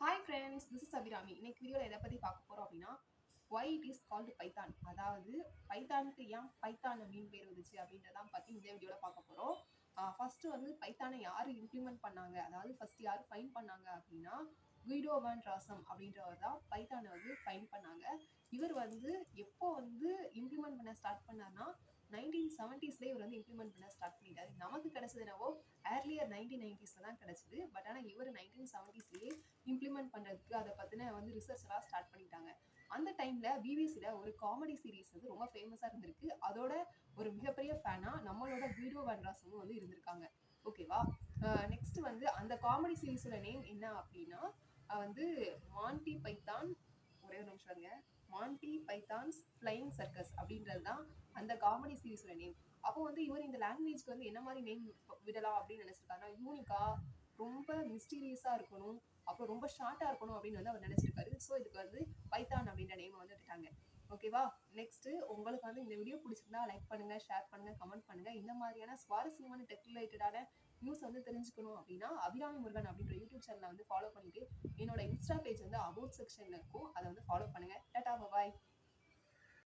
Hi friends, this is Abirami. இன்னைக்கு வீடியோவில் எதை பற்றி பார்க்க போகிறோம் அப்படின்னா, why it is called Python. அதாவது பைத்தானுக்கு ஏன் பைத்தான் அப்படின்னு பேர் வந்துச்சு அப்படின்றதான் பற்றி இந்த வீடியோவில் பார்க்க போகிறோம். ஃபர்ஸ்ட் வந்து பைத்தானை யார் இம்ப்ளிமெண்ட் பண்ணாங்க, அதாவது ஃபர்ஸ்ட் யார் ஃபைன் பண்ணாங்க அப்படின்னா குயிடோ வேன் ராசம் அப்படின்றவர் தான் பைத்தானை வந்து ஃபைன் பண்ணாங்க. இவர் வந்து எப்போ வந்து இம்ப்ளிமெண்ட் பண்ண ஸ்டார்ட் பண்ணார்னா 1970ஸ்லேயே இவர் வந்து இம்ப்ளிமெண்ட் பண்ண ஸ்டார்ட் பண்ணிட்டாரு. நமக்கு கிடைச்சது என்னவோ ஏர்லியர் 1990ஸ்ல தான் கிடைச்சது. பட் ஆனால் இவர் 1970ஸ்லேயே இம்ப்ளிமெண்ட் பண்ணுறதுக்கு அதை பற்றின வந்து ரிசர்ச்லாம் ஸ்டார்ட் பண்ணிட்டாங்க. அந்த டைமில் பிபிசியில் ஒரு காமெடி சீரீஸ் வந்து ரொம்ப ஃபேமஸாக இருந்திருக்கு. அதோட ஒரு மிகப்பெரிய ஃபேனாக நம்மளோட குயிடோ வேன் ராசமும் வந்து இருந்திருக்காங்க. ஓகேவா? நெக்ஸ்ட் வந்து அந்த காமெடி சீரீஸோட நேம் என்ன அப்படின்னா வந்து மாண்டி பைத்தான். ஒரே ஒரு நிமிஷம் இருங்க. மாண்டி பைத்தான்ஸ் ஃப்ளையிங் சர்க்கஸ் அப்படின்றது தான் அந்த காமெடி சீரீஸோட நேம். அப்போ வந்து இவர் இந்த லாங்குவேஜ்க்கு வந்து என்ன மாதிரி நேம் விடலாம் அப்படின்னு நினைச்சிருக்காருன்னா யூனிக்கா, ரொம்ப மிஸ்டீரியஸாக இருக்கணும், அப்புறம் ரொம்ப ஷார்ட்டாக இருக்கணும் அப்படின்னு வந்து அவர் நினைச்சிருக்காரு. ஸோ இதுக்கு வந்து பைத்தான் அப்படின்ற நேம் வந்து விட்டுட்டாங்க. ஓகேவா? நெக்ஸ்ட் உங்களுக்கு வந்து இந்த வீடியோ பிடிச்சிருந்தா லைக் பண்ணுங்க, ஷேர் பண்ணுங்க, கமெண்ட் பண்ணுங்க. இந்த மாதிரியான சுவாரஸ்யமான டெக் ரிலேட்டடான நியூஸ் வந்து தெரிஞ்சுக்கணும் அப்படின்னா அபிராமி முருகன் அப்படின்ற யூடியூப் சேனலை வந்து ஃபாலோ பண்ணிட்டு என்னோட இன்ஸ்டா பேஜ் வந்து அபவுட் செக்ஷன்ல இருக்கும், அதை வந்து ஃபாலோ பண்ணுங்க. டாடா பாய்.